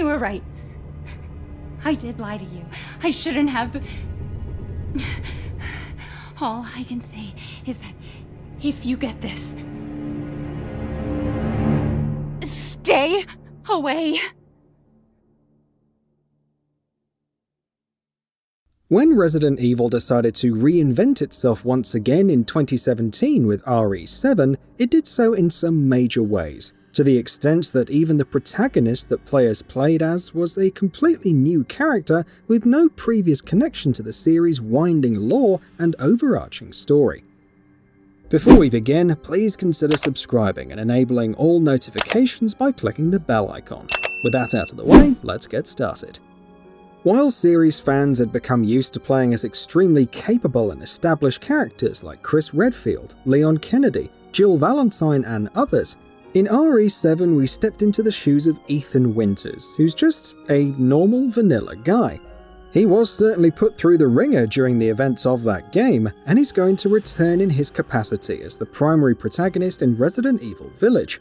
You were right. I did lie to you. I shouldn't have, but... All I can say is that if you get this, stay away. When Resident Evil decided to reinvent itself once again in 2017 with RE7, it did so in some major ways, to the extent that even the protagonist that players played as was a completely new character with no previous connection to the series' winding lore and overarching story. Before we begin, please consider subscribing and enabling all notifications by clicking the bell icon. With that out of the way, let's get started. While series fans had become used to playing as extremely capable and established characters like Chris Redfield, Leon Kennedy, Jill Valentine, and others, in RE7 we stepped into the shoes of Ethan Winters, who's just a normal vanilla guy. He was certainly put through the ringer during the events of that game, and he's going to return in his capacity as the primary protagonist in Resident Evil Village.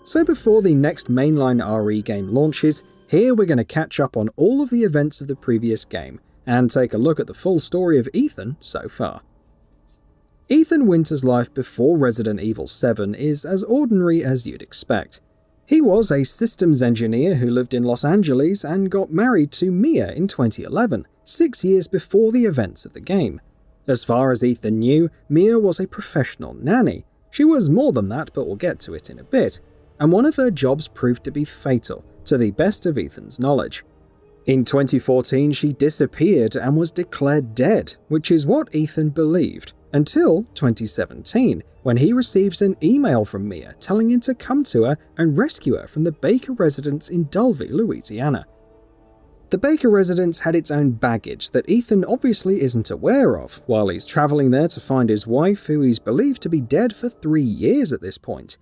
So before the next mainline RE game launches, here we're going to catch up on all of the events of the previous game, and take a look at the full story of Ethan so far. Ethan Winters' life before Resident Evil 7 is as ordinary as you'd expect. He was a systems engineer who lived in Los Angeles and got married to Mia in 2011, 6 years before the events of the game. As far as Ethan knew, Mia was a professional nanny. She was more than that, but we'll get to it in a bit. And one of her jobs proved to be fatal, to the best of Ethan's knowledge. In 2014, she disappeared and was declared dead, which is what Ethan believed, until 2017, when he received an email from Mia telling him to come to her and rescue her from the Baker residence in Dulvey, Louisiana. The Baker residence had its own baggage that Ethan obviously isn't aware of, while he's traveling there to find his wife, who he's believed to be dead for 3 years at this point.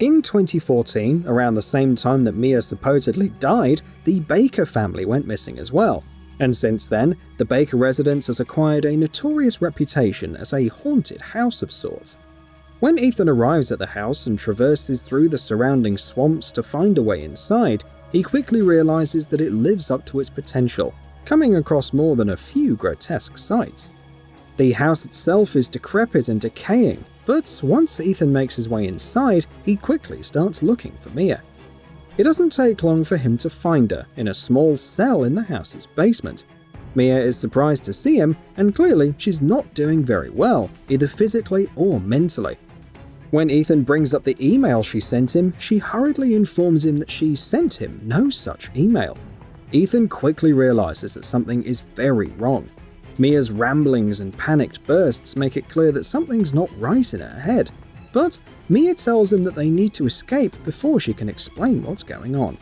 In 2014, around the same time that Mia supposedly died, the Baker family went missing as well. And since then, the Baker residence has acquired a notorious reputation as a haunted house of sorts. When Ethan arrives at the house and traverses through the surrounding swamps to find a way inside, he quickly realizes that it lives up to its potential, coming across more than a few grotesque sights. The house itself is decrepit and decaying, but once Ethan makes his way inside, he quickly starts looking for Mia. It doesn't take long for him to find her in a small cell in the house's basement. Mia is surprised to see him, and clearly she's not doing very well, either physically or mentally. When Ethan brings up the email she sent him, she hurriedly informs him that she sent him no such email. Ethan quickly realizes that something is very wrong. Mia's ramblings and panicked bursts make it clear that something's not right in her head, but Mia tells him that they need to escape before she can explain what's going on.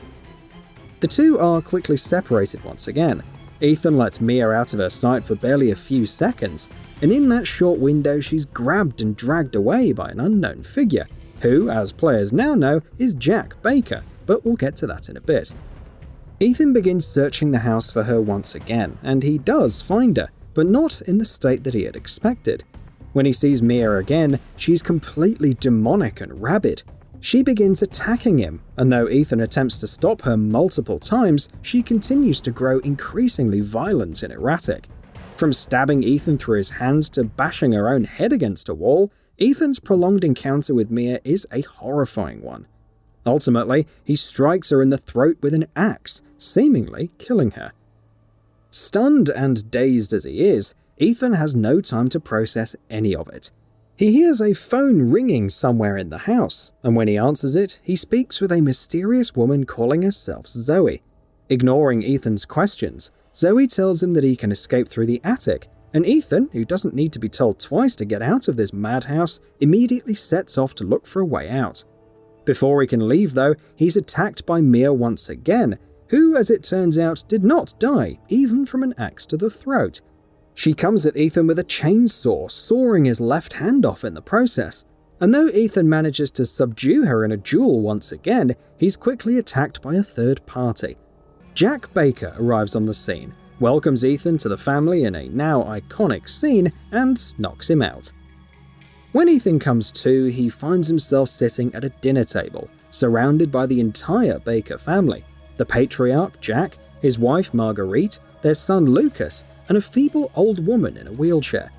The two are quickly separated once again. Ethan lets Mia out of her sight for barely a few seconds, and in that short window she's grabbed and dragged away by an unknown figure, who, as players now know, is Jack Baker, but we'll get to that in a bit. Ethan begins searching the house for her once again, and he does find her, but not in the state that he had expected. When he sees Mia again, she's completely demonic and rabid. She begins attacking him, and though Ethan attempts to stop her multiple times, she continues to grow increasingly violent and erratic. From stabbing Ethan through his hands to bashing her own head against a wall, Ethan's prolonged encounter with Mia is a horrifying one. Ultimately, he strikes her in the throat with an axe, seemingly killing her. Stunned and dazed as he is, Ethan has no time to process any of it. He hears a phone ringing somewhere in the house, and when he answers it, he speaks with a mysterious woman calling herself Zoe. Ignoring Ethan's questions, Zoe tells him that he can escape through the attic, and Ethan, who doesn't need to be told twice to get out of this madhouse, immediately sets off to look for a way out. Before he can leave though, he's attacked by Mia once again, who, as it turns out, did not die, even from an axe to the throat. She comes at Ethan with a chainsaw, sawing his left hand off in the process. And though Ethan manages to subdue her in a duel once again, he's quickly attacked by a third party. Jack Baker arrives on the scene, welcomes Ethan to the family in a now iconic scene, and knocks him out. When Ethan comes to, he finds himself sitting at a dinner table, surrounded by the entire Baker family. the patriarch, Jack, his wife, Marguerite, their son, Lucas, and a feeble old woman in a wheelchair.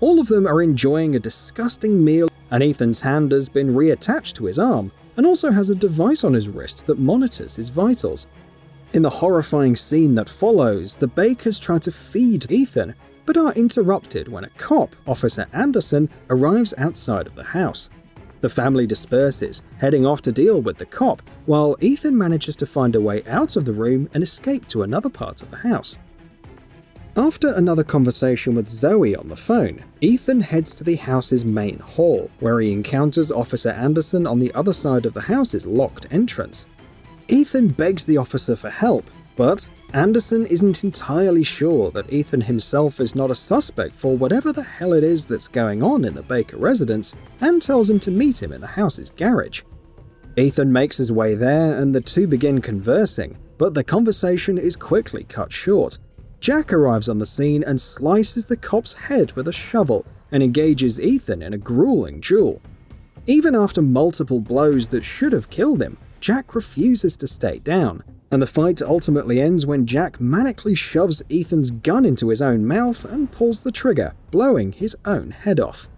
All of them are enjoying a disgusting meal, and Ethan's hand has been reattached to his arm and also has a device on his wrist that monitors his vitals. In the horrifying scene that follows, the bakers try to feed Ethan, but are interrupted when a cop, Officer Anderson, arrives outside of the house. The family disperses, heading off to deal with the cop, while Ethan manages to find a way out of the room and escape to another part of the house. After another conversation with Zoe on the phone, Ethan heads to the house's main hall, where he encounters Officer Anderson on the other side of the house's locked entrance. Ethan begs the officer for help, but Anderson isn't entirely sure that Ethan himself is not a suspect for whatever the hell it is that's going on in the Baker residence, and tells him to meet him in the house's garage. Ethan makes his way there and the two begin conversing, but the conversation is quickly cut short. Jack arrives on the scene and slices the cop's head with a shovel and engages Ethan in a grueling duel. Even after multiple blows that should have killed him, Jack refuses to stay down, and the fight ultimately ends when Jack manically shoves Ethan's gun into his own mouth and pulls the trigger, blowing his own head off.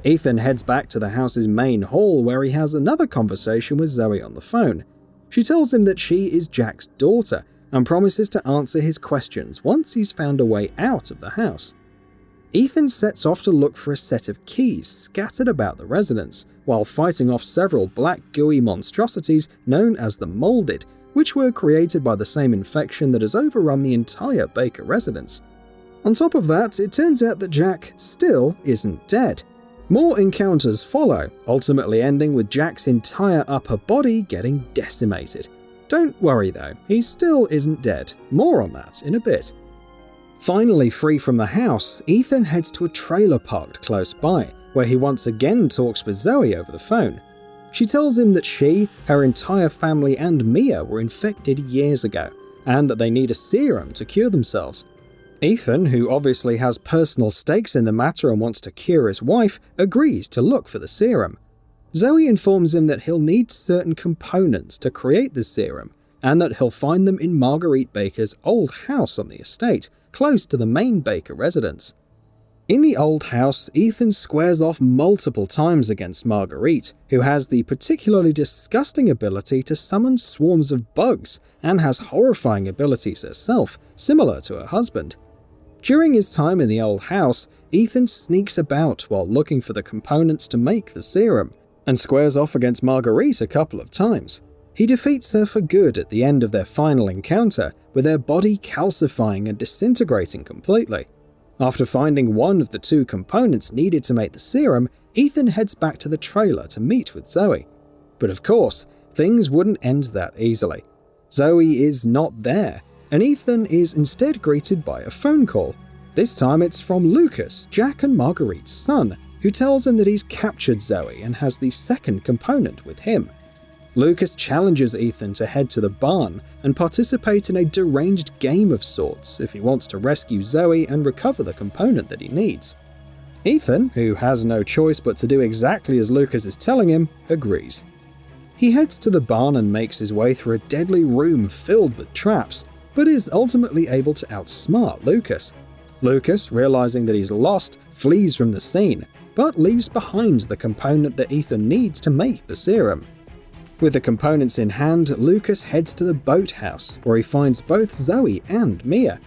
Ethan heads back to the house's main hall where he has another conversation with Zoe on the phone. She tells him that she is Jack's daughter and promises to answer his questions once he's found a way out of the house. Ethan sets off to look for a set of keys scattered about the residence, while fighting off several black gooey monstrosities known as the Molded, which were created by the same infection that has overrun the entire Baker residence. On top of that, it turns out that Jack still isn't dead. More encounters follow, ultimately ending with Jack's entire upper body getting decimated. Don't worry though, he still isn't dead. More on that in a bit. Finally free from the house, Ethan heads to a trailer parked close by, where he once again talks with Zoe over the phone. She tells him that she, her entire family and Mia were infected years ago, and that they need a serum to cure themselves. Ethan, who obviously has personal stakes in the matter and wants to cure his wife, agrees to look for the serum. Zoe informs him that he'll need certain components to create the serum, and that he'll find them in Marguerite Baker's old house on the estate, close to the main Baker residence. In the old house, Ethan squares off multiple times against Marguerite, who has the particularly disgusting ability to summon swarms of bugs, and has horrifying abilities herself, similar to her husband. During his time in the old house, Ethan sneaks about while looking for the components to make the serum, and squares off against Marguerite a couple of times. He defeats her for good at the end of their final encounter, with her body calcifying and disintegrating completely. After finding one of the two components needed to make the serum, Ethan heads back to the trailer to meet with Zoe. But of course, things wouldn't end that easily. Zoe is not there, and Ethan is instead greeted by a phone call. This time it's from Lucas, Jack and Marguerite's son, who tells him that he's captured Zoe and has the second component with him. Lucas challenges Ethan to head to the barn and participate in a deranged game of sorts if he wants to rescue Zoe and recover the component that he needs. Ethan, who has no choice but to do exactly as Lucas is telling him, agrees. He heads to the barn and makes his way through a deadly room filled with traps, but is ultimately able to outsmart Lucas. Lucas, realizing that he's lost, flees from the scene, but leaves behind the component that Ethan needs to make the serum. With the components in hand, Lucas heads to the boathouse, where he finds both Zoe and Mia.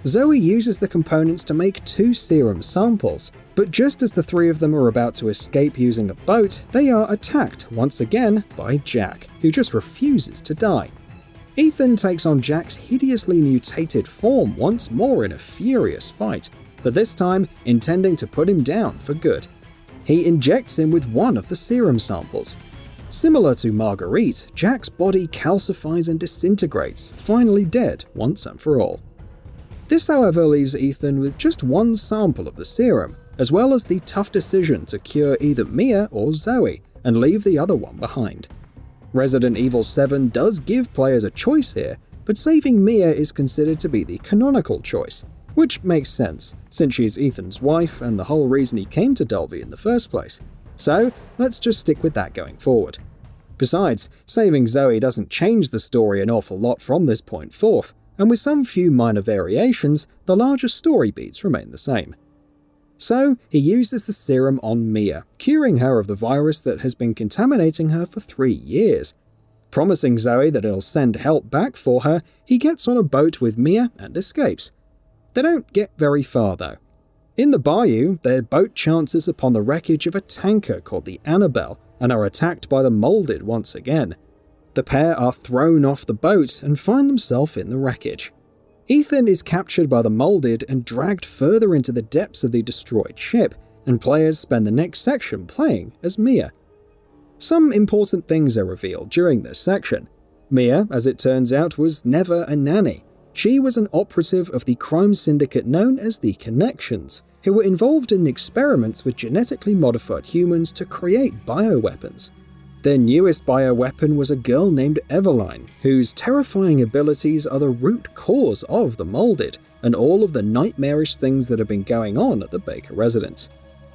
Zoe uses the components to make 2 serum samples, but just as the 3 of them are about to escape using a boat, they are attacked once again by Jack, who just refuses to die. Ethan takes on Jack's hideously mutated form once more in a furious fight, but this time intending to put him down for good. He injects him with one of the serum samples. Similar to Marguerite, Jack's body calcifies and disintegrates, finally dead once and for all. This, however, leaves Ethan with just one sample of the serum, as well as the tough decision to cure either Mia or Zoe, and leave the other one behind. Resident Evil 7 does give players a choice here, but saving Mia is considered to be the canonical choice, which makes sense, since she is Ethan's wife and the whole reason he came to Dulvey in the first place. So let's just stick with that going forward. Besides, saving Zoe doesn't change the story an awful lot from this point forth, and with some few minor variations, the larger story beats remain the same. So, he uses the serum on Mia, curing her of the virus that has been contaminating her for 3 years. Promising Zoe that he'll send help back for her, he gets on a boat with Mia and escapes. They don't get very far though. In the bayou, their boat chances upon the wreckage of a tanker called the Annabelle and are attacked by the Molded once again. The pair are thrown off the boat and find themselves in the wreckage. Ethan is captured by the Molded and dragged further into the depths of the destroyed ship, and players spend the next section playing as Mia. Some important things are revealed during this section. Mia, as it turns out, was never a nanny. She was an operative of the crime syndicate known as the Connections, who were involved in experiments with genetically modified humans to create bioweapons. Their newest bioweapon was a girl named Eveline, whose terrifying abilities are the root cause of the Molded and all of the nightmarish things that have been going on at the Baker residence.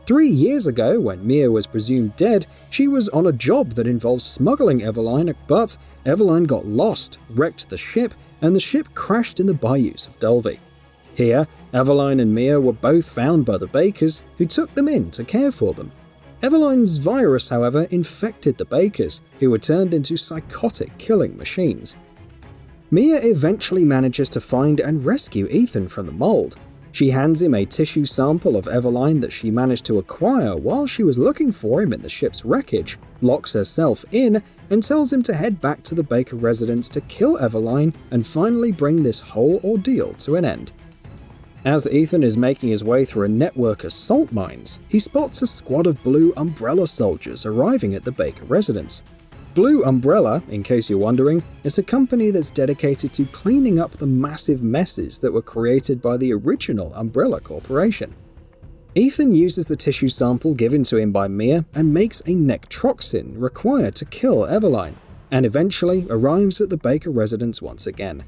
3 years ago, when Mia was presumed dead, she was on a job that involved smuggling Eveline, but Eveline got lost, wrecked the ship, and the ship crashed in the bayous of Dulvey. Here, Eveline and Mia were both found by the Bakers, who took them in to care for them. Eveline's virus, however, infected the Bakers, who were turned into psychotic killing machines. Mia eventually manages to find and rescue Ethan from the mold. She hands him a tissue sample of Eveline that she managed to acquire while she was looking for him in the ship's wreckage, locks herself in, and tells him to head back to the Baker residence to kill Eveline and finally bring this whole ordeal to an end. As Ethan is making his way through a network of salt mines, he spots a squad of Blue Umbrella soldiers arriving at the Baker residence. Blue Umbrella, in case you're wondering, is a company that's dedicated to cleaning up the massive messes that were created by the original Umbrella Corporation. Ethan uses the tissue sample given to him by Mia and makes a nectroxin required to kill Eveline, and eventually arrives at the Baker residence once again.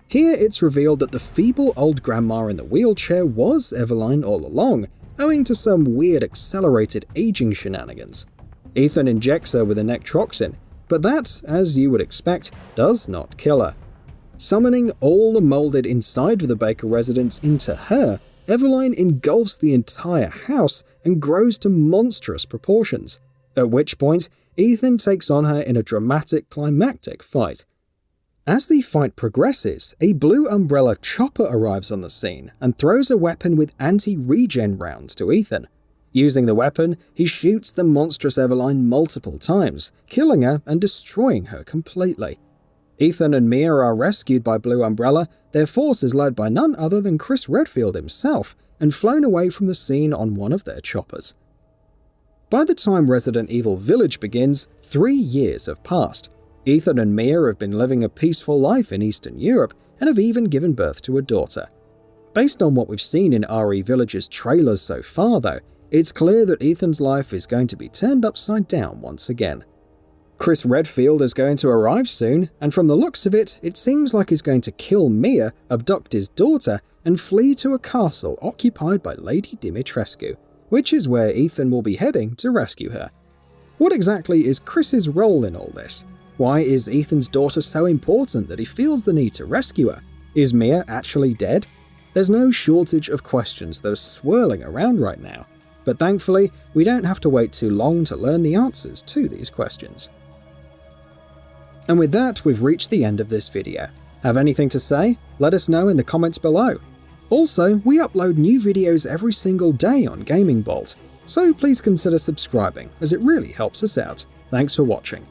Here it's revealed that the feeble old grandma in the wheelchair was Eveline all along, owing to some weird accelerated aging shenanigans. Ethan injects her with a nectroxin, but that, as you would expect, does not kill her. Summoning all the Molded inside of the Baker residence into her, Eveline engulfs the entire house and grows to monstrous proportions, at which point Ethan takes on her in a dramatic climactic fight. As the fight progresses, a Blue Umbrella chopper arrives on the scene and throws a weapon with anti-regen rounds to Ethan. Using the weapon, he shoots the monstrous Eveline multiple times, killing her and destroying her completely. Ethan and Mia are rescued by Blue Umbrella, their force is led by none other than Chris Redfield himself, and flown away from the scene on one of their choppers. By the time Resident Evil Village begins, 3 years have passed. Ethan and Mia have been living a peaceful life in Eastern Europe and have even given birth to a daughter. Based on what we've seen in RE Village's trailers so far though, it's clear that Ethan's life is going to be turned upside down once again. Chris Redfield is going to arrive soon, and from the looks of it, it seems like he's going to kill Mia, abduct his daughter, and flee to a castle occupied by Lady Dimitrescu, which is where Ethan will be heading to rescue her. What exactly is Chris's role in all this? Why is Ethan's daughter so important that he feels the need to rescue her? Is Mia actually dead? There's no shortage of questions that are swirling around right now, but thankfully, we don't have to wait too long to learn the answers to these questions. And with that, we've reached the end of this video. Have anything to say? Let us know in the comments below. Also, we upload new videos every single day on Gaming Bolt, so please consider subscribing as it really helps us out. Thanks for watching.